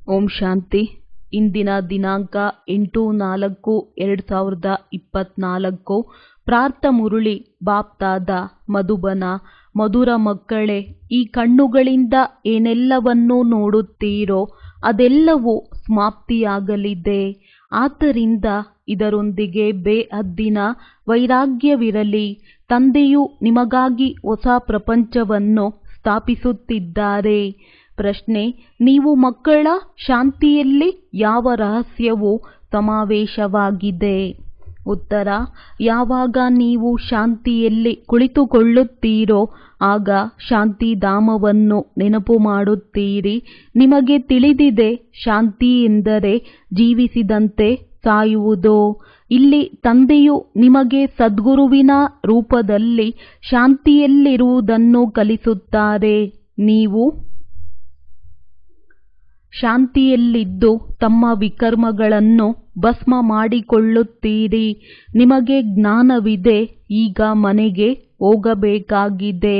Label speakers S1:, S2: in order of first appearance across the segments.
S1: ಓಂ ಶಾಂತಿ. ಇಂದಿನ ದಿನಾಂಕ 8/4/2024. ಪ್ರಾರ್ಥ ಮುರುಳಿ ಬಾಪ್ತಾದ ಮಧುಬನ. ಮಧುರ ಮಕ್ಕಳೇ, ಈ ಕಣ್ಣುಗಳಿಂದ ಏನೆಲ್ಲವನ್ನೂ ನೋಡುತ್ತೀರೋ ಅದೆಲ್ಲವೂ ಸಮಾಪ್ತಿಯಾಗಲಿದೆ. ಆದ್ದರಿಂದ ಇದರೊಂದಿಗೆ ಬೇಹದ್ದಿನ ವೈರಾಗ್ಯವಿರಲಿ. ತಂದೆಯು ನಿಮಗಾಗಿ ಹೊಸ ಪ್ರಪಂಚವನ್ನು ಸ್ಥಾಪಿಸುತ್ತಿದ್ದಾರೆ. ಪ್ರಶ್ನೆ: ನೀವು ಮಕ್ಕಳ ಶಾಂತಿಯಲ್ಲಿ ಯಾವ ರಹಸ್ಯವು ಸಮಾವೇಶವಾಗಿದೆ? ಉತ್ತರ: ಯಾವಾಗ ನೀವು ಶಾಂತಿಯಲ್ಲಿ ಕುಳಿತುಕೊಳ್ಳುತ್ತೀರೋ ಆಗ ಶಾಂತಿಧಾಮವನ್ನು ನೆನಪು ಮಾಡುತ್ತೀರಿ. ನಿಮಗೆ ತಿಳಿದಿದೆ, ಶಾಂತಿ ಎಂದರೆ ಜೀವಿಸಿದಂತೆ ಸಾಯುವುದು. ಇಲ್ಲಿ ತಂದೆಯು ನಿಮಗೆ ಸದ್ಗುರುವಿನ ರೂಪದಲ್ಲಿ ಶಾಂತಿಯಲ್ಲಿರುವುದನ್ನು ಕಲಿಸುತ್ತಾರೆ. ನೀವು ಶಾಂತಿಯಲ್ಲಿದ್ದು ತಮ್ಮ ವಿಕರ್ಮಗಳನ್ನು ಭಸ್ಮ ಮಾಡಿಕೊಳ್ಳುತ್ತೀರಿ. ನಿಮಗೆ ಜ್ಞಾನವಿದೆ, ಈಗ ಮನೆಗೆ ಹೋಗಬೇಕಾಗಿದೆ.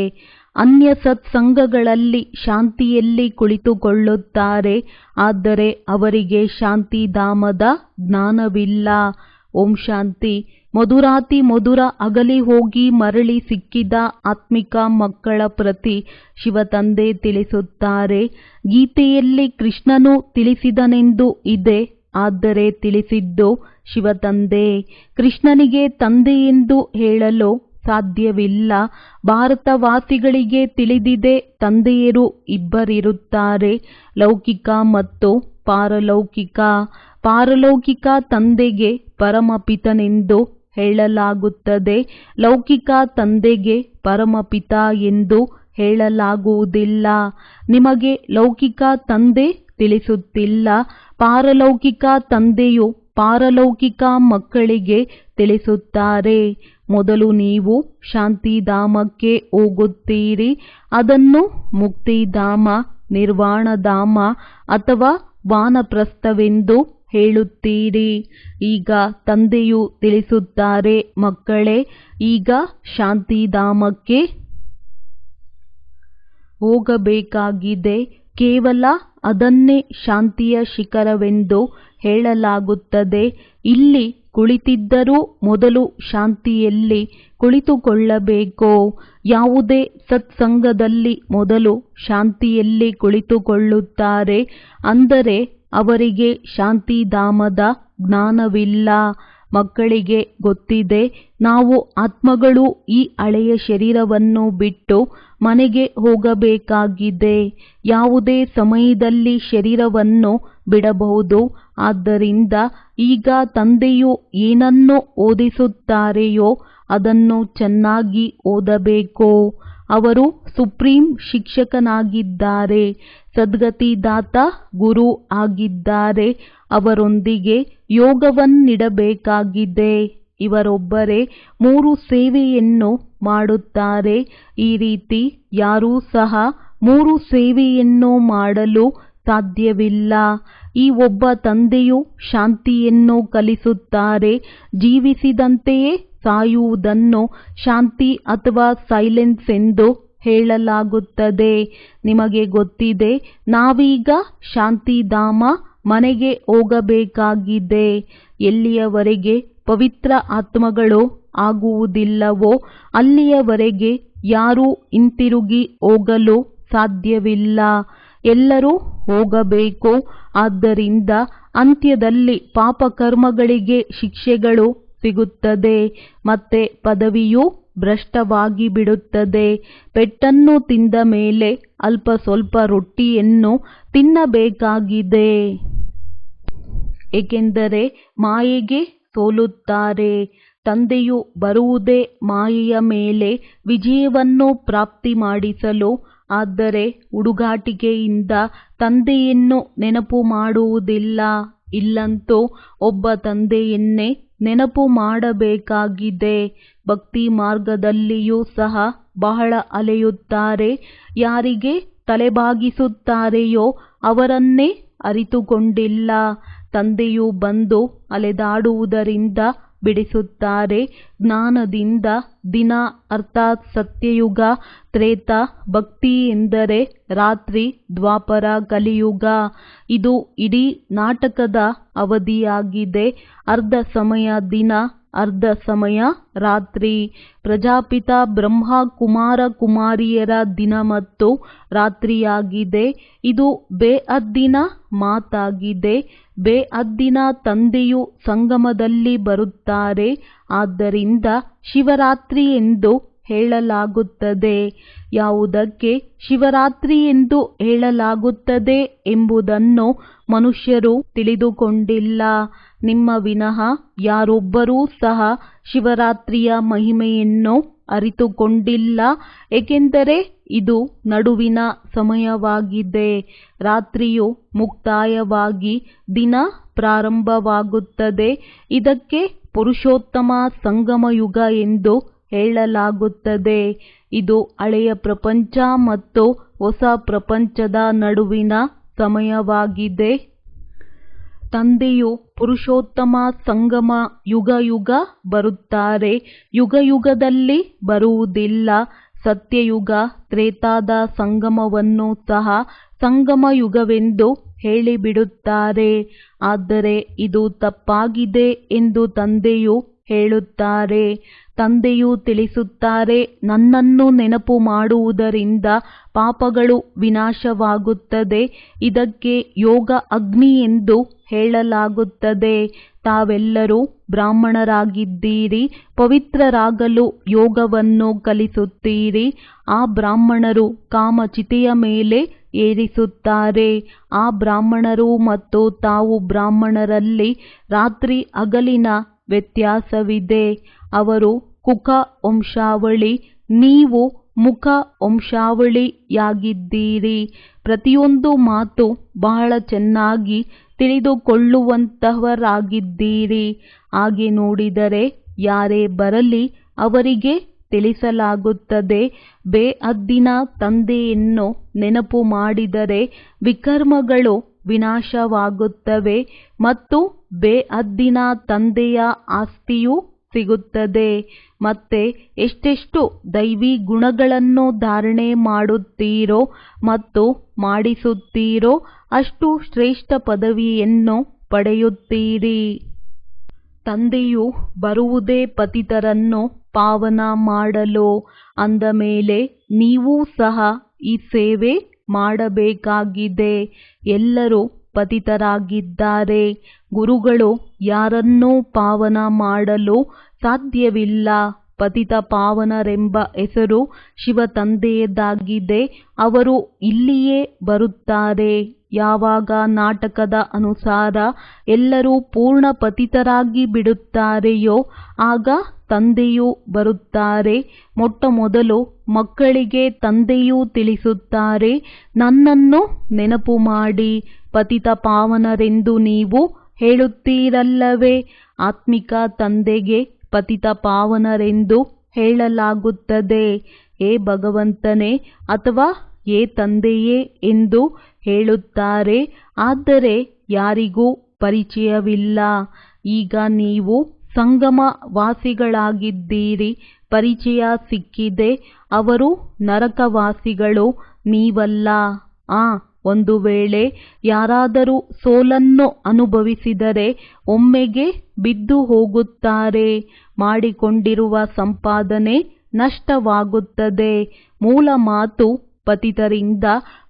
S1: ಅನ್ಯ ಸತ್ಸಂಗಗಳಲ್ಲಿ ಶಾಂತಿಯಲ್ಲಿ ಕುಳಿತುಕೊಳ್ಳುತ್ತಾರೆ, ಆದರೆ ಅವರಿಗೆ ಶಾಂತಿಧಾಮದ ಜ್ಞಾನವಿಲ್ಲ. ಓಂ ಶಾಂತಿ. ಮಧುರಾತಿ ಮಧುರ ಅಗಲಿ ಹೋಗಿ ಮರಳಿ ಸಿಕ್ಕಿದ ಆತ್ಮಿಕ ಮಕ್ಕಳ ಪ್ರತಿ ಶಿವತಂದೆ ತಿಳಿಸುತ್ತಾರೆ. ಗೀತೆಯಲ್ಲಿ ಕೃಷ್ಣನು ತಿಳಿಸಿದನೆಂದು ಇದೆ, ಆದರೆ ತಿಳಿಸಿದ್ದು ಶಿವತಂದೆ. ಕೃಷ್ಣನಿಗೆ ತಂದೆ ಎಂದು ಹೇಳಲು ಸಾಧ್ಯವಿಲ್ಲ. ಭಾರತವಾಸಿಗಳಿಗೆ ತಿಳಿದಿದೆ, ತಂದೆಯರು ಇಬ್ಬರಿರುತ್ತಾರೆ, ಲೌಕಿಕ ಮತ್ತು ಪಾರಲೌಕಿಕ. ಪಾರಲೌಕಿಕ ತಂದೆಗೆ ಪರಮಪಿತನೆಂದು ಹೇಳಲಾಗುತ್ತದೆ, ಲೌಕಿಕ ತಂದೆಗೆ ಪರಮಪಿತ ಎಂದು ಹೇಳಲಾಗುವುದಿಲ್ಲ. ನಿಮಗೆ ಲೌಕಿಕ ತಂದೆ ತಿಳಿಸುತ್ತಿಲ್ಲ, ಪಾರಲೌಕಿಕ ತಂದೆಯು ಪಾರಲೌಕಿಕ ಮಕ್ಕಳಿಗೆ ತಿಳಿಸುತ್ತಾರೆ. ಮೊದಲು ನೀವು ಶಾಂತಿಧಾಮಕ್ಕೆ ಹೋಗುತ್ತೀರಿ, ಅದನ್ನು ಮುಕ್ತಿಧಾಮ, ನಿರ್ವಾಣಧಾಮ ಅಥವಾ ವಾನಪ್ರಸ್ಥವೆಂದು ಹೇಳುತ್ತೀರಿ. ಈಗ ತಂದೆಯು ತಿಳಿಸುತ್ತಾರೆ, ಮಕ್ಕಳೇ, ಈಗ ಶಾಂತಿಧಾಮಕ್ಕೆ ಹೋಗಬೇಕಾಗಿದೆ. ಕೇವಲ ಅದನ್ನೇ ಶಾಂತಿಯ ಶಿಖರವೆಂದು ಹೇಳಲಾಗುತ್ತದೆ. ಇಲ್ಲಿ ಕುಳಿತಿದ್ದರೂ ಮೊದಲು ಶಾಂತಿಯಲ್ಲಿ ಕುಳಿತುಕೊಳ್ಳಬೇಕು. ಯಾವುದೇ ಸತ್ಸಂಗದಲ್ಲಿ ಮೊದಲು ಶಾಂತಿಯಲ್ಲಿ ಕುಳಿತುಕೊಳ್ಳುತ್ತಾರೆ, ಅಂದರೆ ಅವರಿಗೆ ಶಾಂತಿಧಾಮದ ಜ್ಞಾನವಿಲ್ಲ. ಮಕ್ಕಳಿಗೆ ಗೊತ್ತಿದೆ, ನಾವು ಆತ್ಮಗಳು ಈ ಹಳೆಯ ಶರೀರವನ್ನು ಬಿಟ್ಟು ಮನೆಗೆ ಹೋಗಬೇಕಾಗಿದೆ. ಯಾವುದೇ ಸಮಯದಲ್ಲಿ ಶರೀರವನ್ನು ಬಿಡಬಹುದು. ಆದ್ದರಿಂದ ಈಗ ತಂದೆಯು ಏನನ್ನು ಓದಿಸುತ್ತಾರೆಯೋ ಅದನ್ನು ಚೆನ್ನಾಗಿ ಓದಬೇಕು. ಅವರು ಸುಪ್ರೀಂ ಶಿಕ್ಷಕನಾಗಿದ್ದಾರೆ, ಸದ್ಗತಿದಾತ ಗುರು ಆಗಿದ್ದಾರೆ. ಅವರೊಂದಿಗೆ ಯೋಗವನ್ನಿಡಬೇಕಾಗಿದೆ. ಇವರೊಬ್ಬರೇ 3 ಸೇವೆಯನ್ನು ಮಾಡುತ್ತಾರೆ. ಈ ರೀತಿ ಯಾರೂ ಸಹ 3 ಸೇವೆಯನ್ನು ಮಾಡಲು ಸಾಧ್ಯವಿಲ್ಲ. ಈ ಒಬ್ಬ ತಂದೆಯು ಶಾಂತಿಯನ್ನು ಕಲಿಸುತ್ತಾರೆ. ಜೀವಿಸಿದಂತೆಯೇ ಸಾಯುವುದನ್ನು ಶಾಂತಿ ಅಥವಾ ಸೈಲೆನ್ಸ್ ಎಂದು ಹೇಳಲಾಗುತ್ತದೆ. ನಿಮಗೆ ಗೊತ್ತಿದೆ, ನಾವೀಗ ಶಾಂತಿಧಾಮ ಮನೆಗೆ ಹೋಗಬೇಕಾಗಿದೆ. ಎಲ್ಲಿಯವರೆಗೆ ಪವಿತ್ರ ಆತ್ಮಗಳು ಆಗುವುದಿಲ್ಲವೋ ಅಲ್ಲಿಯವರೆಗೆ ಯಾರೂ ಹಿಂತಿರುಗಿ ಹೋಗಲು ಸಾಧ್ಯವಿಲ್ಲ. ಎಲ್ಲರೂ ಹೋಗಬೇಕು. ಆದ್ದರಿಂದ ಅಂತ್ಯದಲ್ಲಿ ಪಾಪಕರ್ಮಗಳಿಗೆ ಶಿಕ್ಷೆಗಳು ಸಿಗುತ್ತದೆ, ಮತ್ತೆ ಪದವಿಯು ಭ್ರಷ್ಟವಾಗಿ ಬಿಡುತ್ತದೆ. ಪೆಟ್ಟನ್ನು ತಿಂದ ಮೇಲೆ ಅಲ್ಪ ಸ್ವಲ್ಪ ರೊಟ್ಟಿಯನ್ನು ತಿನ್ನಬೇಕಾಗಿದೆ, ಏಕೆಂದರೆ ಮಾಯೆಗೆ ಸೋಲುತ್ತಾರೆ. ತಂದೆಯು ಬರುವುದೇ ಮಾಯೆಯ ಮೇಲೆ ವಿಜಯವನ್ನು ಪ್ರಾಪ್ತಿ ಮಾಡಿಸಲು. ಆದರೆ ಹುಡುಗಾಟಿಕೆಯಿಂದ ತಂದೆಯನ್ನು ನೆನಪು ಮಾಡುವುದಿಲ್ಲ. ಇಲ್ಲಂತೂ ಒಬ್ಬ ತಂದೆಯನ್ನೇ ನೆನಪು ಮಾಡಬೇಕಾಗಿದೆ. ಭಕ್ತಿ ಮಾರ್ಗದಲ್ಲಿಯೂ ಸಹ ಬಹಳ ಅಲೆಯುತ್ತಾರೆ. ಯಾರಿಗೆ ತಲೆಬಾಗಿಸುತ್ತಾರೆಯೋ ಅವರನ್ನೇ ಅರಿತುಕೊಂಡಿಲ್ಲ. ತಂದೆಯು ಬಂದು ಅಲೆದಾಡುವುದರಿಂದ ಬಿಡಿಸುತ್ತಾರೆ. ಜ್ಞಾನದಿಂದ ದಿನ ಅರ್ಥಾತ್ ಸತ್ಯಯುಗ, ತ್ರೇತ, ಭಕ್ತಿ ಎಂದರೆ ರಾತ್ರಿ, ದ್ವಾಪರ, ಕಲಿಯುಗ. ಇದು ಇಡೀ ನಾಟಕದ ಅವಧಿಯಾಗಿದೆ. ಅರ್ಧ ಸಮಯ ದಿನ, ಅರ್ಧ ಸಮಯ ರಾತ್ರಿ. ಪ್ರಜಾಪಿತ ಬ್ರಹ್ಮ ಕುಮಾರ ಕುಮಾರಿಯರ ದಿನ ಮತ್ತು ರಾತ್ರಿಯಾಗಿದೆ. ಇದು ಬೇಅದ್ದಿನ ಮಾತಾಗಿದೆ. ಬೇಅದ್ದಿನ ತಂದೆಯು ಸಂಗಮದಲ್ಲಿ ಬರುತ್ತಾರೆ. ಆದ್ದರಿಂದ ಶಿವರಾತ್ರಿ ಎಂದು ಹೇಳಲಾಗುತ್ತದೆ. ಯಾವುದಕ್ಕೆ ಶಿವರಾತ್ರಿ ಎಂದು ಹೇಳಲಾಗುತ್ತದೆ ಎಂಬುದನ್ನು ಮನುಷ್ಯರು ತಿಳಿದುಕೊಂಡಿಲ್ಲ. ನಿಮ್ಮ ವಿನಃ ಯಾರೊಬ್ಬರೂ ಸಹ ಶಿವರಾತ್ರಿಯ ಮಹಿಮೆಯನ್ನು ಅರಿತುಕೊಂಡಿಲ್ಲ. ಏಕೆಂದರೆ ಇದು ನಡುವಿನ ಸಮಯವಾಗಿದೆ. ರಾತ್ರಿಯು ಮುಕ್ತಾಯವಾಗಿ ದಿನ ಪ್ರಾರಂಭವಾಗುತ್ತದೆ. ಇದಕ್ಕೆ ಪುರುಷೋತ್ತಮ ಸಂಗಮ ಯುಗ ಎಂದು ಹೇಳಲಾಗುತ್ತದೆ. ಇದು ಹಳೆಯ ಪ್ರಪಂಚ ಮತ್ತು ಹೊಸ ಪ್ರಪಂಚದ ನಡುವಿನ ಸಮಯವಾಗಿದೆ. ತಂದೆಯು ಪುರುಷೋತ್ತಮ ಸಂಗಮ ಯುಗ ಬರುತ್ತಾರೆ. ಯುಗದಲ್ಲಿ ಬರುವುದಿಲ್ಲ. ಸತ್ಯಯುಗ, ತ್ರೇತಾದ ಸಂಗಮವನ್ನು ಸಹ ಸಂಗಮ ಯುಗವೆಂದು ಹೇಳಿಬಿಡುತ್ತಾರೆ. ಆದರೆ ಇದು ತಪ್ಪಾಗಿದೆ ಎಂದು ತಂದೆಯು ಹೇಳುತ್ತಾರೆ. ತಂದೆಯು ತಿಳಿಸುತ್ತಾರೆ, ನನ್ನನ್ನು ನೆನಪು ಮಾಡುವುದರಿಂದ ಪಾಪಗಳು ವಿನಾಶವಾಗುತ್ತದೆ. ಇದಕ್ಕೆ ಯೋಗ ಅಗ್ನಿ ಎಂದು ಹೇಳಲಾಗುತ್ತದೆ. ತಾವೆಲ್ಲರೂ ಬ್ರಾಹ್ಮಣರಾಗಿದ್ದೀರಿ. ಪವಿತ್ರರಾಗಲು ಯೋಗವನ್ನು ಕಲಿಸುತ್ತೀರಿ. ಆ ಬ್ರಾಹ್ಮಣರು ಕಾಮಚಿತೆಯ ಮೇಲೆ ಏರಿಸುತ್ತಾರೆ. ಆ ಬ್ರಾಹ್ಮಣರು ಮತ್ತು ತಾವು ಬ್ರಾಹ್ಮಣರಲ್ಲಿ ರಾತ್ರಿ ಹಗಲಿನ ವ್ಯತ್ಯಾಸವಿದೆ. ಅವರು ಕುಕ ವಂಶಾವಳಿ, ನೀವು ಮುಖ ವಂಶಾವಳಿಯಾಗಿದ್ದೀರಿ. ಪ್ರತಿಯೊಂದು ಮಾತು ಬಹಳ ಚೆನ್ನಾಗಿ ತಿಳಿದುಕೊಳ್ಳುವಂತಹವರಾಗಿದ್ದೀರಿ. ಹಾಗೆ ನೋಡಿದರೆ ಯಾರೇ ಬರಲಿ ಅವರಿಗೆ ತಿಳಿಸಲಾಗುತ್ತದೆ. ಬೇಅದ್ದಿನ ತಂದೆಯನ್ನು ನೆನಪು ಮಾಡಿದರೆ ವಿಕರ್ಮಗಳು ವಿನಾಶವಾಗುತ್ತವೆ ಮತ್ತು ಬೇಅದ್ದಿನ ತಂದೆಯ ಆಸ್ತಿಯು ಸಿಗುತ್ತದೆ. ಮತ್ತೆ ಎಷ್ಟೆಷ್ಟು ದೈವಿ ಗುಣಗಳನ್ನು ಧಾರಣೆ ಮಾಡುತ್ತೀರೋ ಮತ್ತು ಮಾಡಿಸುತ್ತೀರೋ ಅಷ್ಟು ಶ್ರೇಷ್ಠ ಪದವಿಯನ್ನು ಪಡೆಯುತ್ತೀರಿ. ತಂದೆಯು ಬರುವುದೇ ಪತಿತರನ್ನು ಪಾವನ ಮಾಡಲು. ಅಂದ ಮೇಲೆ ನೀವೂ ಸಹ ಈ ಸೇವೆ ಮಾಡಬೇಕಾಗಿದೆ. ಎಲ್ಲರೂ ಪತಿತರಾಗಿದ್ದಾರೆ. ಗುರುಗಳು ಯಾರನ್ನೂ ಪಾವನ ಮಾಡಲು ಸಾಧ್ಯವಿಲ್ಲ. ಪತಿತ ಪಾವನರೆಂಬ ಹೆಸರು ಶಿವ ತಂದೆಯದಾಗಿದೆ. ಅವರು ಇಲ್ಲಿಯೇ ಬರುತ್ತಾರೆ. ಯಾವಾಗ ನಾಟಕದ ಅನುಸಾರ ಎಲ್ಲರೂ ಪೂರ್ಣ ಪತಿತರಾಗಿ ಬಿಡುತ್ತಾರೆಯೋ ಆಗ ತಂದೆಯು ಬರುತ್ತಾರೆ. ಮೊಟ್ಟಮೊದಲು ಮಕ್ಕಳಿಗೆ ತಂದೆಯು ತಿಳಿಸುತ್ತಾರೆ, ನನ್ನನ್ನು ನೆನಪು ಮಾಡಿ. ಪತಿತ ಪಾವನರೆಂದು ನೀವು ಹೇಳುತ್ತೀರಲ್ಲವೇ. ಆತ್ಮಿಕ ತಂದೆಗೆ ಪತಿತ ಪಾವನರೆಂದು ಹೇಳಲಾಗುತ್ತದೆ. ಹೇ ಭಗವಂತನೇ ಅಥವಾ ಹೇ ತಂದೆಯೇ ಎಂದು ಹೇಳುತ್ತಾರೆ. ಆದರೆ ಯಾರಿಗೂ ಪರಿಚಯವಿಲ್ಲ. ಈಗ ನೀವು ಸಂಗಮ ವಾಸಿಗಳಾಗಿದ್ದೀರಿ. ಪರಿಚಯ ಸಿಕ್ಕಿದೆ. ಅವರು ನರಕವಾಸಿಗಳು, ನೀವಲ್ಲ. ಒಂದು ವೇಳೆ ಯಾರಾದರೂ ಸೋಲನ್ನು ಅನುಭವಿಸಿದರೆ ಒಮ್ಮೆಗೆ ಬಿದ್ದು ಹೋಗುತ್ತಾರೆ. ಮಾಡಿಕೊಂಡಿರುವ ಸಂಪಾದನೆ ನಷ್ಟವಾಗುತ್ತದೆ. ಮೂಲ ಮಾತು ಪತಿತರಿಂದ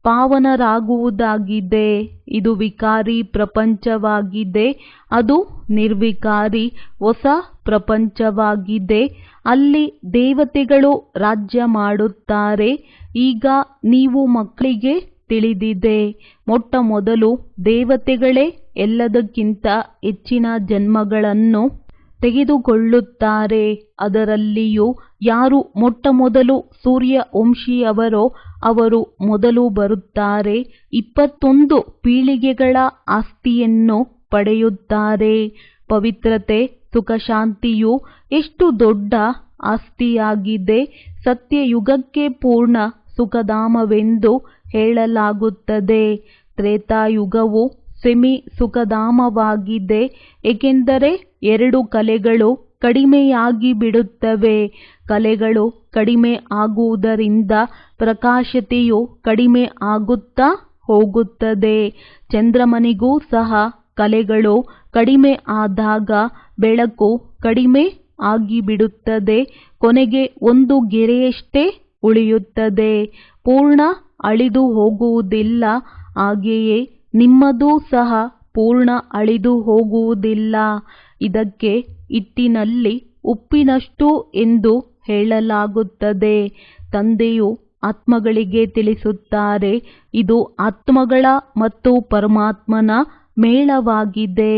S1: ಪಾವನರಾಗುವುದಾಗಿದೆ. ಇದು ವಿಕಾರಿ ಪ್ರಪಂಚವಾಗಿದೆ. ಅದು ನಿರ್ವಿಕಾರಿ ಹೊಸ ಪ್ರಪಂಚವಾಗಿದೆ. ಅಲ್ಲಿ ದೇವತೆಗಳು ರಾಜ್ಯ ಮಾಡುತ್ತಾರೆ. ಈಗ ನೀವು ಮಕ್ಕಳಿಗೆ ತಿಳಿದಿದೆ. ಮೊಟ್ಟಮೊದಲು ದೇವತೆಗಳೇ ಎಲ್ಲದಕ್ಕಿಂತ ಹೆಚ್ಚಿನ ಜನ್ಮಗಳನ್ನು ತೆಗೆದುಕೊಳ್ಳುತ್ತಾರೆ. ಅದರಲ್ಲಿಯೂ ಯಾರು ಮೊಟ್ಟಮೊದಲು ಸೂರ್ಯ ವಂಶಿಯವರೋ ಅವರು ಮೊದಲು ಬರುತ್ತಾರೆ. 21 ಪೀಳಿಗೆಗಳ ಆಸ್ತಿಯನ್ನು ಪಡೆಯುತ್ತಾರೆ. ಪವಿತ್ರತೆ, ಸುಖಶಾಂತಿಯು ಎಷ್ಟು ದೊಡ್ಡ ಆಸ್ತಿಯಾಗಿದೆ. ಸತ್ಯಯುಗಕ್ಕೆ ಪೂರ್ಣ ಸುಖಧಾಮವೆಂದು ಹೇಳಲಾಗುತ್ತದೆ. ತ್ರೇತಾಯುಗವು ಸೆಮಿ ಸುಖಧಾಮವಾಗಿದೆ. ಏಕೆಂದರೆ ಎರಡು ಕಲೆಗಳು ಕಡಿಮೆಯಾಗಿ ಬಿಡುತ್ತವೆ. ಕಲೆಗಳು ಕಡಿಮೆ ಆಗುವುದರಿಂದ ಪ್ರಕಾಶತೆಯು ಕಡಿಮೆ ಆಗುತ್ತಾ ಹೋಗುತ್ತದೆ. ಚಂದ್ರಮನಿಗೂ ಸಹ ಕಲೆಗಳು ಕಡಿಮೆ ಆದಾಗ ಬೆಳಕು ಕಡಿಮೆ ಆಗಿಬಿಡುತ್ತದೆ. ಕೊನೆಗೆ ಒಂದು ಗೆರೆಯಷ್ಟೇ ಉಳಿಯುತ್ತದೆ, ಪೂರ್ಣ ಅಳಿದು ಹೋಗುವುದಿಲ್ಲ. ಹಾಗೆಯೇ ನಿಮ್ಮದೂ ಸಹ ಪೂರ್ಣ ಅಳಿದು ಹೋಗುವುದಿಲ್ಲ. ಇದಕ್ಕೆ ಹಿಟ್ಟಿನಲ್ಲಿ ಉಪ್ಪಿನಷ್ಟು ಎಂದು ಹೇಳಲಾಗುತ್ತದೆ. ತಂದೆಯು ಆತ್ಮಗಳಿಗೆ ತಿಳಿಸುತ್ತಾರೆ, ಇದು ಆತ್ಮಗಳ ಮತ್ತು ಪರಮಾತ್ಮನ ಮೇಳವಾಗಿದೆ.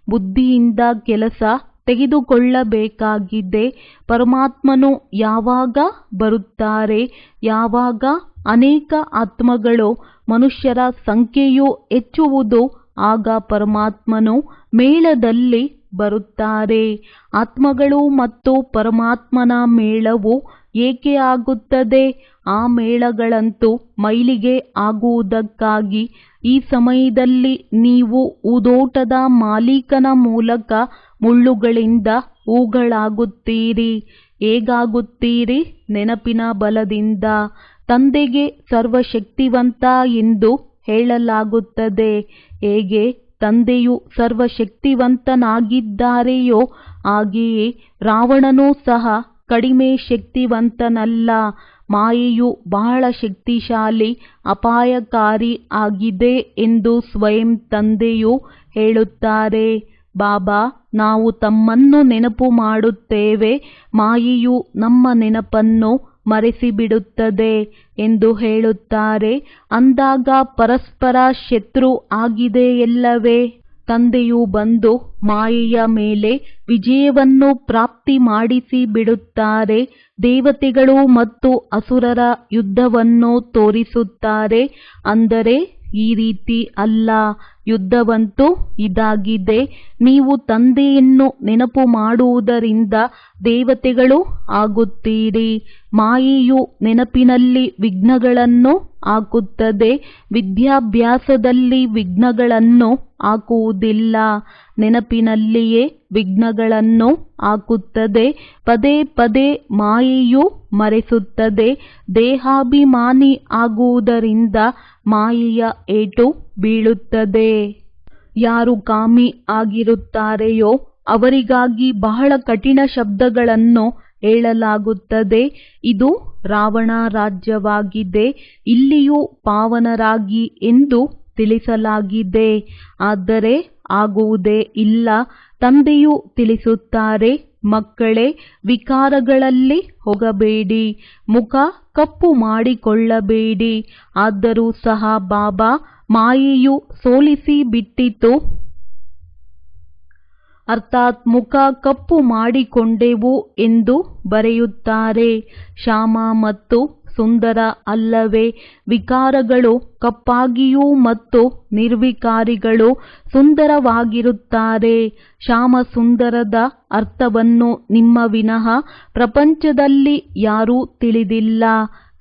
S1: ಬುದ್ಧಿಯಿಂದ ಕೆಲಸ ತೆಗೆದುಕೊಳ್ಳಬೇಕಾಗಿದೆ. ಪರಮಾತ್ಮನು ಯಾವಾಗ ಬರುತ್ತಾರೆ? ಯಾವಾಗ ಅನೇಕ ಆತ್ಮಗಳು ಮನುಷ್ಯರ ಸಂಖ್ಯೆಯು ಹೆಚ್ಚುವುದು, ಆಗ ಪರಮಾತ್ಮನು ಮೇಳದಲ್ಲಿ ಬರುತ್ತಾರೆ. ಆತ್ಮಗಳು ಮತ್ತು ಪರಮಾತ್ಮನ ಮೇಳವು ಏಕೆ ಆಗುತ್ತದೆ? ಆ ಮೇಳಗಳಂತೂ ಮೈಲಿಗೆ ಆಗುವುದಕ್ಕಾಗಿ. ಈ ಸಮಯದಲ್ಲಿ ನೀವು ಹೂದೋಟದ ಮಾಲೀಕನ ಮೂಲಕ ಮುಳ್ಳುಗಳಿಂದ ಹೂಗಳಾಗುತ್ತೀರಿ. ಹೇಗಾಗುತ್ತೀರಿ? ನೆನಪಿನ ಬಲದಿಂದ. ತಂದೆಗೆ ಸರ್ವಶಕ್ತಿವಂತ ಎಂದು ಹೇಳಲಾಗುತ್ತದೆ. ಹೇಗೆ ತಂದೆಯು ಸರ್ವಶಕ್ತಿವಂತನಾಗಿದ್ದಾರೆಯೋ ಹಾಗೆಯೇ ರಾವಣನೂ ಸಹ ಕಡಿಮೆ ಶಕ್ತಿವಂತನಲ್ಲ. ಮಾಯೆಯು ಬಹಳ ಶಕ್ತಿಶಾಲಿ, ಅಪಾಯಕಾರಿ ಆಗಿದೆ ಎಂದು ಸ್ವಯಂ ತಂದೆಯು ಹೇಳುತ್ತಾರೆ. ಬಾಬಾ, ನಾವು ತಮ್ಮನ್ನು ನೆನಪು ಮಾಡುತ್ತೇವೆ, ಮಾಯೆಯು ನಮ್ಮ ನೆನಪನ್ನು ಮರೆಸಿಬಿಡುತ್ತದೆ ಎಂದು ಹೇಳುತ್ತಾರೆ. ಅಂದಾಗ ಪರಸ್ಪರ ಶತ್ರು ಆಗಿದೆಯಲ್ಲವೇ? ತಂದೆಯು ಬಂದು ಮಾಯೆಯ ಮೇಲೆ ವಿಜಯವನ್ನು ಪ್ರಾಪ್ತಿ ಮಾಡಿಸಿ ಬಿಡುತ್ತಾರೆ. ದೇವತೆಗಳು ಮತ್ತು ಅಸುರರ ಯುದ್ಧವನ್ನು ತೋರಿಸುತ್ತಾರೆ. ಅಂದರೆ ಈ ರೀತಿ ಅಲ್ಲ, ಯುದ್ಧವಂತೂ ಇದಾಗಿದೆ. ನೀವು ತಂದೆಯನ್ನು ನೆನಪು ಮಾಡುವುದರಿಂದ ದೇವತೆಗಳು ಆಗುತ್ತೀರಿ. ಮಾಯೆಯು ನೆನಪಿನಲ್ಲಿ ವಿಘ್ನಗಳನ್ನು ಹಾಕುತ್ತದೆ, ವಿದ್ಯಾಭ್ಯಾಸದಲ್ಲಿ ವಿಘ್ನಗಳನ್ನು ಹಾಕುವುದಿಲ್ಲ. ನೆನಪಿನಲ್ಲಿಯೇ ವಿಘ್ನಗಳನ್ನು ಹಾಕುತ್ತದೆ. ಪದೇ ಪದೇ ಮಾಯೆಯು ಮರೆಸುತ್ತದೆ. ದೇಹಾಭಿಮಾನಿ ಆಗುವುದರಿಂದ ಮಾಯೆಯ ಏಟು ಬೀಳುತ್ತದೆ. ಯಾರು ಕಾಮಿ ಆಗಿರುತ್ತಾರೆಯೋ ಅವರಿಗಾಗಿ ಬಹಳ ಕಠಿಣ ಶಬ್ದಗಳನ್ನು ಹೇಳಲಾಗುತ್ತದೆ. ಇದು ರಾವಣ ರಾಜ್ಯವಾಗಿದೆ. ಇಲ್ಲಿಯೂ ಪಾವನರಾಗಿ ಎಂದು ತಿಳಿಸಲಾಗಿದೆ. ಆದರೆ ಆಗುವುದೇ ಇಲ್ಲ. ತಂದೆಯು ತಿಳಿಸುತ್ತಾರೆ, ಮಕ್ಕಳೇ, ವಿಕಾರಗಳಲ್ಲಿ ಹೋಗಬೇಡಿ, ಮುಖ ಕಪ್ಪು ಮಾಡಿಕೊಳ್ಳಬೇಡಿ. ಆದರೂ ಸಹ ಬಾಬಾ ಮಾಯೆಯು ಸೋಲಿಸಿ ಬಿಟ್ಟಿತು. ಅರ್ಥಾತ್ ಮುಖ ಕಪ್ಪು ಮಾಡಿಕೊಂಡೆವು ಎಂದು ಬರೆಯುತ್ತಾರೆ. ಶ್ಯಾಮ ಮತ್ತು ಸುಂದರ ಅಲ್ಲವೇ? ವಿಕಾರಗಳು ಕಪ್ಪಾಗಿಯೂ ಮತ್ತು ನಿರ್ವಿಕಾರಿಗಳು ಸುಂದರವಾಗಿರುತ್ತಾರೆ. ಶ್ಯಾಮ ಸುಂದರದ ಅರ್ಥವನ್ನು ನಿಮ್ಮ ವಿನಃ ಪ್ರಪಂಚದಲ್ಲಿ ಯಾರೂ ತಿಳಿದಿಲ್ಲ.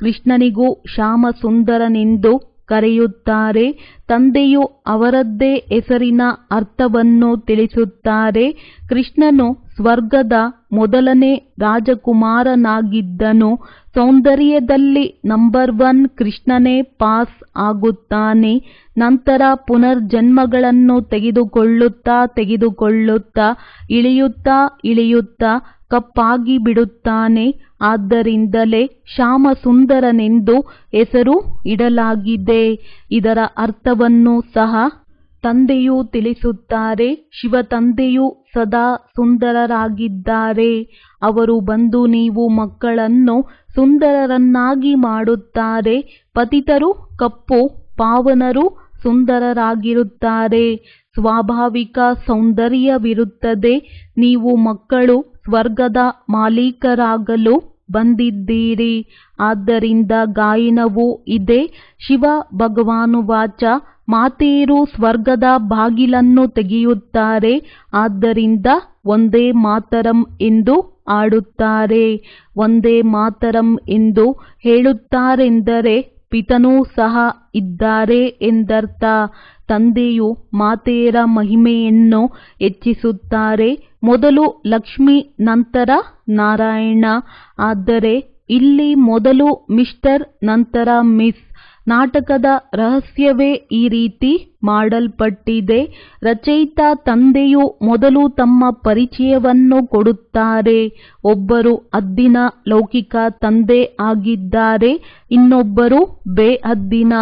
S1: ಕೃಷ್ಣನಿಗೂ ಶ್ಯಾಮ ಸುಂದರನೆಂದು ಕರೆಯುತ್ತಾರೆ. ತಂದೆಯು ಅವರದ್ದೇ ಹೆಸರಿನ ಅರ್ಥವನ್ನು ತಿಳಿಸುತ್ತಾರೆ. ಕೃಷ್ಣನು ಸ್ವರ್ಗದ ಮೊದಲನೇ ರಾಜಕುಮಾರನಾಗಿದ್ದನು. ಸೌಂದರ್ಯದಲ್ಲಿ ನಂಬರ್ 1 ಕೃಷ್ಣನೇ ಪಾಸ್ ಆಗುತ್ತಾನೆ. ನಂತರ ಪುನರ್ಜನ್ಮಗಳನ್ನು ತೆಗೆದುಕೊಳ್ಳುತ್ತಾ ಇಳಿಯುತ್ತಾ ಕಪ್ಪಾಗಿ ಬಿಡುತ್ತಾನೆ. ಆದ್ದರಿಂದಲೇ ಶ್ಯಾಮ ಸುಂದರನೆಂದು ಹೆಸರು ಇಡಲಾಗಿದೆ. ಇದರ ಅರ್ಥವನ್ನು ಸಹ ತಂದೆಯು ತಿಳಿಸುತ್ತಾರೆ. ಶಿವ ತಂದೆಯು ಸದಾ ಸುಂದರರಾಗಿದ್ದಾರೆ. ಅವರು ಬಂದು ನೀವು ಮಕ್ಕಳನ್ನು ಸುಂದರರನ್ನಾಗಿ ಮಾಡುತ್ತಾರೆ. ಪತಿತರು ಕಪ್ಪು, ಪಾವನರು ಸುಂದರರಾಗಿರುತ್ತಾರೆ. ಸ್ವಾಭಾವಿಕ ಸೌಂದರ್ಯವಿರುತ್ತದೆ. ನೀವು ಮಕ್ಕಳು ಸ್ವರ್ಗದ ಮಾಲೀಕರಾಗಲು ಬಂದಿದ್ದೀರಿ. ಆದ್ದರಿಂದ ಗಾಯನವೂ ಇದೆ. ಶಿವ ಭಗವಾನುವಾಚ, ಮಾತೆಯರು ಸ್ವರ್ಗದ ಬಾಗಿಲನ್ನು ತೆಗೆಯುತ್ತಾರೆ. ಆದ್ದರಿಂದ ಒಂದೇ ಮಾತರಂ ಎಂದು ಆಡುತ್ತಾರೆ. ಒಂದೇ ಮಾತರಂ ಎಂದು ಹೇಳುತ್ತಾರೆಂದರೆ ಪಿತನೂ ಸಹ ಇದ್ದಾರೆ ಎಂದರ್ಥ. ತಂದೆಯು ಮಾತೆಯರ ಮಹಿಮೆಯನ್ನು ಹೆಚ್ಚಿಸುತ್ತಾರೆ. ಮೊದಲು ಲಕ್ಷ್ಮಿ, ನಂತರ ನಾರಾಯಣ. ಆದರೆ ಇಲ್ಲಿ ಮೊದಲು ಮಿಸ್ಟರ್, ನಂತರ ಮಿಸ್. ನಾಟಕದ ರಹಸ್ಯವೇ ಈ ರೀತಿ ಮಾಡಲ್ಪಟ್ಟಿದೆ. ರಚಯಿತ ತಂದೆಯು ಮೊದಲು ತಮ್ಮ ಪರಿಚಯವನ್ನು ಕೊಡುತ್ತಾರೆ. ಒಬ್ಬರು ಹದ್ದಿನ ಲೌಕಿಕ ತಂದೆ ಆಗಿದ್ದಾರೆ, ಇನ್ನೊಬ್ಬರು ಬೇಹದ್ದಿನ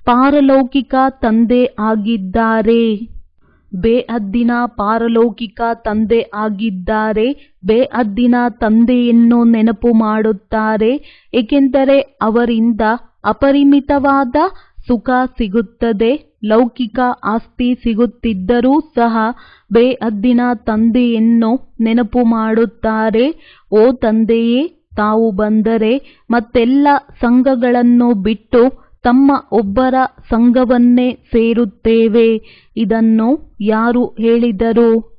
S1: ಪಾರಲೌಕಿಕ ತಂದೆ ಆಗಿದ್ದಾರೆ. ಬೇಹದ್ದಿನ ಪಾರಲೌಕಿಕ ತಂದೆ ಆಗಿದ್ದಾರೆ. ಬೇಹದ್ದಿನ ತಂದೆಯನ್ನು ನೆನಪು ಮಾಡುತ್ತಾರೆ, ಏಕೆಂದರೆ ಅವರಿಂದ ಅಪರಿಮಿತವಾದ ಸುಖ ಸಿಗುತ್ತದೆ. ಲೌಕಿಕ ಆಸ್ತಿ ಸಿಗುತ್ತಿದ್ದರೂ ಸಹ ಬೇಹದ್ದಿನ ತಂದೆಯನ್ನು ನೆನಪು ಮಾಡುತ್ತಾರೆ. ಓ ತಂದೆಯೇ, ತಾವು ಬಂದರೆ ಮತ್ತೆಲ್ಲ ಸಂಘಗಳನ್ನು ಬಿಟ್ಟು ತಮ್ಮ ಒಬ್ಬರ ಸಂಘವನ್ನೇ ಸೇರುತ್ತೇವೆ. ಇದನ್ನು ಯಾರು ಹೇಳಿದರು?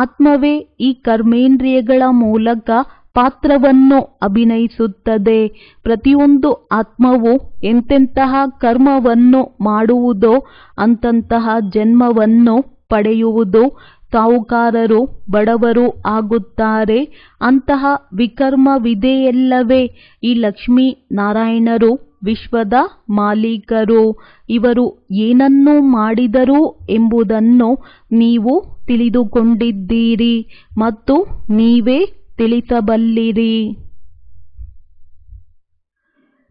S1: ಆತ್ಮವೇ ಈ ಕರ್ಮೇಂದ್ರಿಯಗಳ ಮೂಲಕ ಪಾತ್ರವನ್ನು ಅಭಿನಯಿಸುತ್ತದೆ. ಪ್ರತಿಯೊಂದು ಆತ್ಮವು ಎಂತೆಂತಹ ಕರ್ಮವನ್ನು ಮಾಡುವುದೋ ಅಂತಹ ಜನ್ಮವನ್ನು ಪಡೆಯುವುದು. ಸಾಹುಕಾರರು ಬಡವರು ಆಗುತ್ತಾರೆ. ಅಂತಹ ವಿಕರ್ಮವಿದೆಯಲ್ಲವೇ? ಈ ಲಕ್ಷ್ಮೀ ನಾರಾಯಣರು ವಿಶ್ವದ ಮಾಲೀಕರು. ಇವರು ಏನನ್ನು ಮಾಡಿದರು ಎಂಬುದನ್ನು ನೀವು ತಿಳಿದುಕೊಂಡಿದ್ದೀರಿ ಮತ್ತು ನೀವೇ ತಿಳಿಸಬಲ್ಲಿರಿ.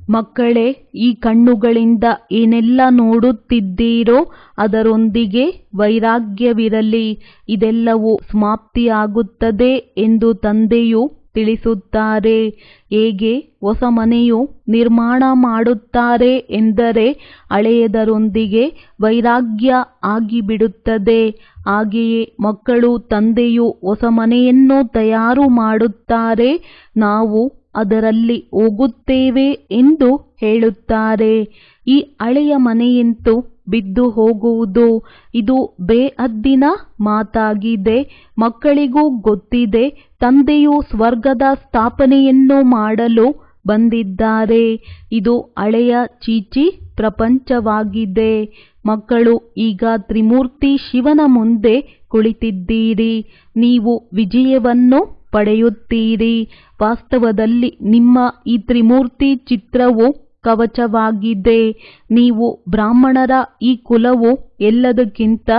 S1: ಮಕ್ಕಳೇ, ಈ ಕಣ್ಣುಗಳಿಂದ ಏನೆಲ್ಲ ನೋಡುತ್ತಿದ್ದೀರೋ ಅದರೊಂದಿಗೆ ವೈರಾಗ್ಯವಿರಲಿ. ಇದೆಲ್ಲವೂ ಸಮಾಪ್ತಿಯಾಗುತ್ತದೆ ಎಂದು ತಂದೆಯು ತಿಳಿಸುತ್ತಾರೆ. ಹೇಗೆ ಹೊಸ ಮನೆಯು ನಿರ್ಮಾಣ ಮಾಡುತ್ತಾರೆ ಎಂದರೆ ಹಳೆಯದರೊಂದಿಗೆ ವೈರಾಗ್ಯ ಆಗಿಬಿಡುತ್ತದೆ. ಹಾಗೆಯೇ ಮಕ್ಕಳು ತಂದೆಯು ಹೊಸ ಮನೆಯನ್ನು ತಯಾರು ಮಾಡುತ್ತಾರೆ, ನಾವು ಅದರಲ್ಲಿ ಹೋಗುತ್ತೇವೆ ಎಂದು ಹೇಳುತ್ತಾರೆ. ಈ ಹಳೆಯ ಮನೆಯಂತೂ ಬಿದ್ದು ಹೋಗುವುದು. ಇದು ಬೇಹದ್ದಿನ ಮಾತಾಗಿದೆ. ಮಕ್ಕಳಿಗೂ ಗೊತ್ತಿದೆ, ತಂದೆಯು ಸ್ವರ್ಗದ ಸ್ಥಾಪನೆಯನ್ನು ಮಾಡಲು ಬಂದಿದ್ದಾರೆ. ಇದು ಹಳೆಯ ಚೀಚಿ ಪ್ರಪಂಚವಾಗಿದೆ. ಮಕ್ಕಳು ಈಗ ತ್ರಿಮೂರ್ತಿ ಶಿವನ ಮುಂದೆ ಕುಳಿತಿದ್ದೀರಿ. ನೀವು ವಿಜಯವನ್ನು ಪಡೆಯುತ್ತೀರಿ. ವಾಸ್ತವದಲ್ಲಿ ನಿಮ್ಮ ಈ ತ್ರಿಮೂರ್ತಿ ಚಿತ್ರವು ಕವಚವಾಗಿದೆ. ನೀವು ಬ್ರಾಹ್ಮಣರ ಈ ಕುಲವು ಎಲ್ಲದಕ್ಕಿಂತ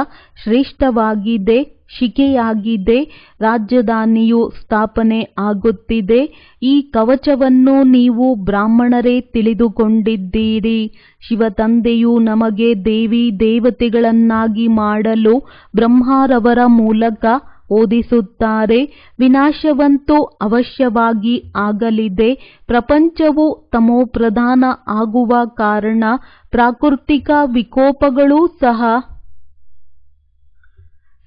S1: ಶ್ರೇಷ್ಠವಾಗಿದೆ, ಶಿಖೆಯಾಗಿದೆ. ರಾಜಧಾನಿಯು ಸ್ಥಾಪನೆ ಆಗುತ್ತಿದೆ. ಈ ಕವಚವನ್ನು ನೀವು ಬ್ರಾಹ್ಮಣರೇ ತಿಳಿದುಕೊಂಡಿದ್ದೀರಿ. ಶಿವತಂದೆಯು ನಮಗೆ ದೇವಿ ದೇವತೆಗಳನ್ನಾಗಿ ಮಾಡಲು ಬ್ರಹ್ಮರವರ ಮೂಲಕ ಓದಿಸುತ್ತಾರೆ. ವಿನಾಶವಂತೂ ಅವಶ್ಯವಾಗಿ ಆಗಲಿದೆ. ಪ್ರಪಂಚವು ತಮೋಪ್ರಧಾನ ಆಗುವ ಕಾರಣ ಪ್ರಾಕೃತಿಕ ವಿಕೋಪಗಳೂ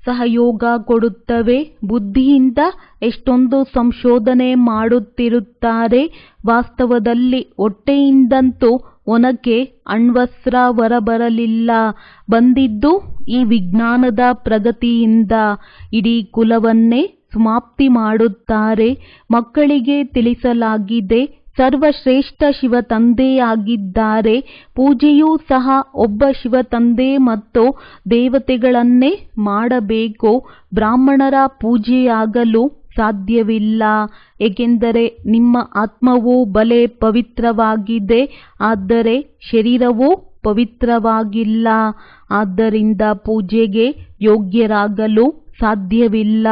S1: ಸಹಯೋಗ ಕೊಡುತ್ತವೆ. ಬುದ್ಧಿಯಿಂದ ಎಷ್ಟೊಂದು ಸಂಶೋಧನೆ ಮಾಡುತ್ತಿರುತ್ತಾರೆ. ವಾಸ್ತವದಲ್ಲಿ ಹೊಟ್ಟೆಯಿಂದಂತೂ ಒನಕೆ ಅಣ್ವಸ್ತ್ರ ಹೊರಬರಲಿಲ್ಲ. ಬಂದಿದ್ದು ಈ ವಿಜ್ಞಾನದ ಪ್ರಗತಿಯಿಂದ. ಇಡೀ ಕುಲವನ್ನೇ ಸಮಾಪ್ತಿ ಮಾಡುತ್ತಾರೆ. ಮಕ್ಕಳಿಗೆ ತಿಳಿಸಲಾಗಿದೆ, ಸರ್ವಶ್ರೇಷ್ಠ ಶಿವತಂದೆಯಾಗಿದ್ದಾರೆ. ಪೂಜೆಯೂ ಸಹ ಒಬ್ಬ ಶಿವತಂದೆ ಮತ್ತು ದೇವತೆಗಳನ್ನೇ ಮಾಡಬೇಕು. ಬ್ರಾಹ್ಮಣರ ಪೂಜೆಯಾಗಲು ಸಾಧ್ಯವಿಲ್ಲ, ಏಕೆಂದರೆ ನಿಮ್ಮ ಆತ್ಮವು ಬಲೆ ಪವಿತ್ರವಾಗಿದೆ, ಆದರೆ ಶರೀರವು ಪವಿತ್ರವಾಗಿಲ್ಲ. ಆದ್ದರಿಂದ ಪೂಜೆಗೆ ಯೋಗ್ಯರಾಗಲು ಸಾಧ್ಯವಿಲ್ಲ.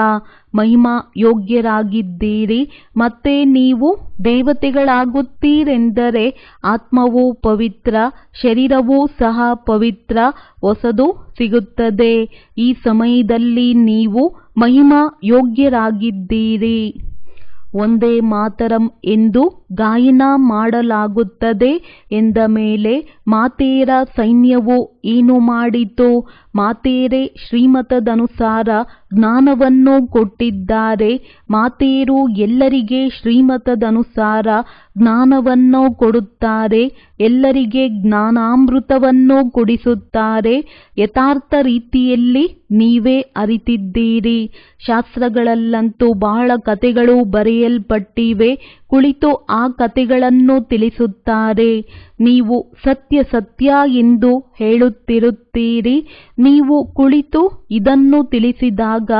S1: ಮಹಿಮಾ ಯೋಗ್ಯರಾಗಿದ್ದೀರಿ. ಮತ್ತೆ ನೀವು ದೇವತೆಗಳಾಗುತ್ತೀರೆಂದರೆ ಆತ್ಮವು ಪವಿತ್ರ, ಶರೀರವೂ ಸಹ ಪವಿತ್ರ, ಹೊಸದು ಸಿಗುತ್ತದೆ. ಈ ಸಮಯದಲ್ಲಿ ನೀವು ಮಹಿಮಾ ಯೋಗ್ಯರಾಗಿದ್ದೀರಿ. ಒಂದೇ ಮಾತರಂ ಎಂದು ಗಾಯನ ಮಾಡಲಾಗುತ್ತದೆ ಎಂದ ಮೇಲೆ ಮಾತೆಯರ ಸೈನ್ಯವು ಏನು ಮಾಡಿತು? ಮಾತೆಯರೇ ಶ್ರೀಮತದನುಸಾರ ಜ್ಞಾನವನ್ನು ಕೊಟ್ಟಿದ್ದಾರೆ. ಮಾತೆಯರು ಎಲ್ಲರಿಗೆ ಶ್ರೀಮತದನುಸಾರ ಜ್ಞಾನವನ್ನು ಕೊಡುತ್ತಾರೆ. ಎಲ್ಲರಿಗೆ ಜ್ಞಾನಾಮೃತವನ್ನು ಕುಡಿಸುತ್ತಾರೆ. ಯಥಾರ್ಥ ರೀತಿಯಲ್ಲಿ ನೀವೇ ಅರಿತಿದ್ದೀರಿ. ಶಾಸ್ತ್ರಗಳಲ್ಲಂತೂ ಬಹಳ ಕಥೆಗಳು ಬರೆಯಲ್ಪಟ್ಟಿವೆ. ಕುಳಿತು ಆ ಕಥೆಗಳನ್ನು ತಿಳಿಸುತ್ತಾರೆ. ನೀವು ಸತ್ಯ ಸತ್ಯ ಎಂದು ಹೇಳುತ್ತಿರುತ್ತೀರಿ. ನೀವು ಕುಳಿತು ಇದನ್ನು ತಿಳಿಸಿದಾಗ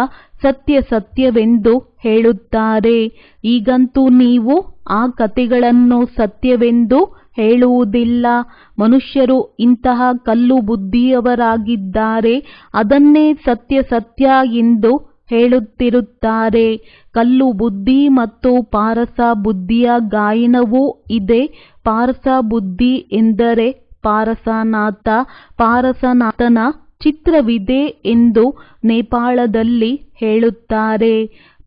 S1: ಸತ್ಯ ಸತ್ಯವೆಂದು ಹೇಳುತ್ತಾರೆ. ಈಗಂತೂ ನೀವು ಆ ಕಥೆಗಳನ್ನು ಸತ್ಯವೆಂದು ಹೇಳುವುದಿಲ್ಲ. ಮನುಷ್ಯರು ಇಂತಹ ಕಲ್ಲು ಬುದ್ಧಿಯವರಾಗಿದ್ದಾರೆ. ಅದನ್ನೇ ಸತ್ಯ ಸತ್ಯ ಎಂದು ಹೇಳುತ್ತಿರುತ್ತಾರೆ. ಕಲ್ಲು ಬುದ್ಧಿ ಮತ್ತು ಪಾರಸ ಬುದ್ಧಿಯ ಗಾಯನವೂ ಇದೆ. ಪಾರಸ ಬುದ್ಧಿ ಎಂದರೆ ಪಾರಸನಾಥ. ಪಾರಸನಾಥನ ಚಿತ್ರವಿದೆ ಎಂದು ನೇಪಾಳದಲ್ಲಿ ಹೇಳುತ್ತಾರೆ.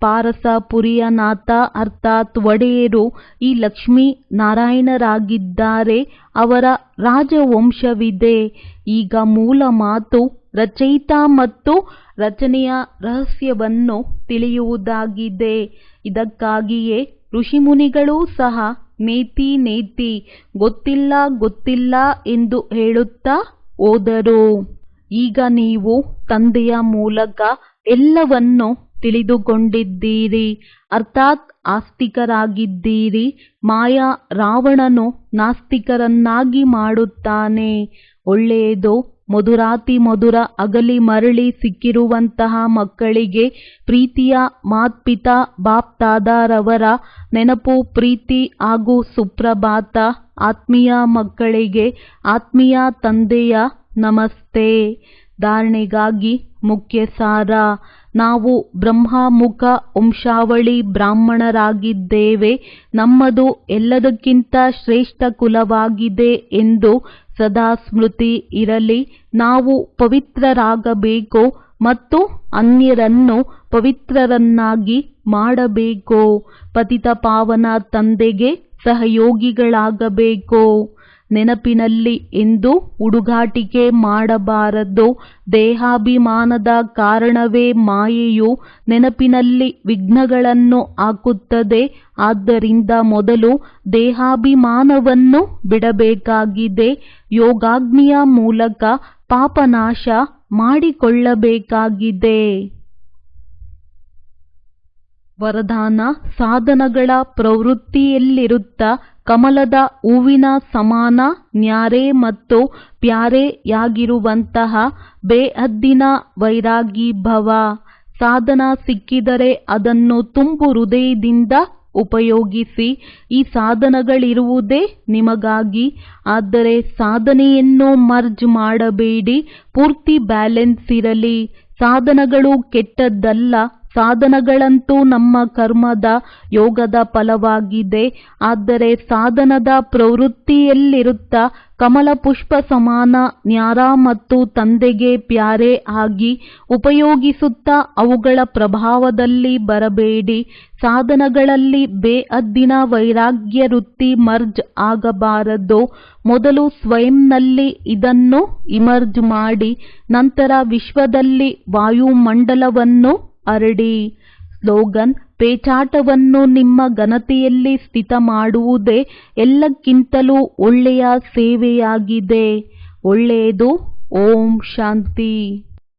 S1: ಪಾರಸಪುರಿಯ ನಾಥ ಅರ್ಥಾತ್ ಒಡೆಯರು ಈ ಲಕ್ಷ್ಮೀ ನಾರಾಯಣರಾಗಿದ್ದಾರೆ. ಅವರ ರಾಜವಂಶವಿದೆ. ಈಗ ಮೂಲ ಮಾತು ರಚಯಿತ ಮತ್ತು ರಚನೆಯ ರಹಸ್ಯವನ್ನು ತಿಳಿಯುವುದಾಗಿದೆ. ಇದಕ್ಕಾಗಿಯೇ ಋಷಿಮುನಿಗಳೂ ಸಹ ನೇತಿ ನೇತಿ ಗೊತ್ತಿಲ್ಲ ಗೊತ್ತಿಲ್ಲ ಎಂದು ಹೇಳುತ್ತಾ ಹೋದರು. ಈಗ ನೀವು ತಂದೆಯ ಮೂಲಕ ಎಲ್ಲವನ್ನು ತಿಳಿದುಕೊಂಡಿದ್ದೀರಿ, ಅರ್ಥಾತ್ ಆಸ್ತಿಕರಾಗಿದ್ದೀರಿ. ಮಾಯಾ ರಾವಣನು ನಾಸ್ತಿಕರನ್ನಾಗಿ ಮಾಡುತ್ತಾನೆ. ಒಳ್ಳೆಯದು. ಮಧುರಾತಿ ಮಧುರ ಅಗಲಿ ಮರಳಿ ಸಿಕ್ಕಿರುವಂತಹ ಮಕ್ಕಳಿಗೆ ಪ್ರೀತಿಯ ಮಾತ್ಪಿತಾ ಬಾಪ್ತಾದರವರ ನೆನಪು, ಪ್ರೀತಿ ಹಾಗೂ ಸುಪ್ರಭಾತ. ಆತ್ಮೀಯ ಮಕ್ಕಳಿಗೆ ಆತ್ಮೀಯ ತಂದೆಯ ನಮಸ್ತೆ. ಧಾರಣೆಗಾಗಿ ಮುಖ್ಯ ಸಾರ. ನಾವು ಬ್ರಹ್ಮಮುಖ ವಂಶಾವಳಿ ಬ್ರಾಹ್ಮಣರಾಗಿದ್ದೇವೆ. ನಮ್ಮದು ಎಲ್ಲದಕ್ಕಿಂತ ಶ್ರೇಷ್ಠ ಕುಲವಾಗಿದೆ ಎಂದು ಸದಾ ಸ್ಮೃತಿ ಇರಲಿ. ನಾವು ಪವಿತ್ರರಾಗಬೇಕು ಮತ್ತು ಅನ್ಯರನ್ನು ಪವಿತ್ರರನ್ನಾಗಿ ಮಾಡಬೇಕು. ಪತಿತ ಪಾವನ ತಂದೆಗೆ ಸಹಯೋಗಿಗಳಾಗಬೇಕು. ನೆನಪಿನಲ್ಲಿ ಎಂದು ಹುಡುಗಾಟಿಕೆ ಮಾಡಬಾರದು. ದೇಹಾಭಿಮಾನದ ಕಾರಣವೇ ಮಾಯೆಯು ನೆನಪಿನಲ್ಲಿ ವಿಘ್ನಗಳನ್ನು ಹಾಕುತ್ತದೆ. ಆದ್ದರಿಂದ ಮೊದಲು ದೇಹಾಭಿಮಾನವನ್ನು ಬಿಡಬೇಕಾಗಿದೆ. ಯೋಗಾಗ್ನಿಯ ಮೂಲಕ ಪಾಪನಾಶ ಮಾಡಿಕೊಳ್ಳಬೇಕಾಗಿದೆ. ವರದಾನ. ಸಾಧನಗಳ ಪ್ರವೃತ್ತಿಯಲ್ಲಿರುತ್ತಾ ಕಮಲದ ಹೂವಿನ ಸಮಾನ ನ್ಯಾರೆ ಮತ್ತು ಪ್ಯಾರೆಯಾಗಿರುವಂತಹ ಬೇಹದ್ದಿನ ವೈರಾಗಿ ಭವ. ಸಾಧನ ಸಿಕ್ಕಿದರೆ ಅದನ್ನು ತುಂಬು ಹೃದಯದಿಂದ ಉಪಯೋಗಿಸಿ. ಈ ಸಾಧನಗಳಿರುವುದೇ ನಿಮಗಾಗಿ. ಆದರೆ ಸಾಧನೆಯನ್ನು ಮರ್ಜ್ ಮಾಡಬೇಡಿ. ಪೂರ್ತಿ ಬ್ಯಾಲೆನ್ಸ್ ಇರಲಿ. ಸಾಧನಗಳು ಕೆಟ್ಟದ್ದಲ್ಲ. ಸಾಧನಗಳಂತೂ ನಮ್ಮ ಕರ್ಮದ ಯೋಗದ ಫಲವಾಗಿದೆ. ಆದರೆ ಸಾಧನದ ಪ್ರವೃತ್ತಿಯಲ್ಲಿರುತ್ತಾ ಕಮಲ ಪುಷ್ಪ ಸಮಾನ ನ್ಯಾರ ಮತ್ತು ತಂದೆಗೆ ಪ್ಯಾರೆ ಆಗಿ ಉಪಯೋಗಿಸುತ್ತಾ ಅವುಗಳ ಪ್ರಭಾವದಲ್ಲಿ ಬರಬೇಡಿ. ಸಾಧನಗಳಲ್ಲಿ ಬೇಹದ್ದಿನ ವೈರಾಗ್ಯ ವೃತ್ತಿ ಮರ್ಜ್ ಆಗಬಾರದು. ಮೊದಲು ಸ್ವಯಂನಲ್ಲಿ ಇದನ್ನು ಇಮರ್ಜ್ ಮಾಡಿ, ನಂತರ ವಿಶ್ವದಲ್ಲಿ ವಾಯುಮಂಡಲವನ್ನು ಹರಡಿ. ಸ್ಲೋಗನ್. ಪೇಚಾಟವನ್ನು ನಿಮ್ಮ ಘನತೆಯಲ್ಲಿ ಸ್ಥಿತ ಮಾಡುವುದೇ ಎಲ್ಲಕ್ಕಿಂತಲೂ ಒಳ್ಳೆಯ ಸೇವೆಯಾಗಿದೆ. ಒಳ್ಳೆಯದು. ಓಂ ಶಾಂತಿ.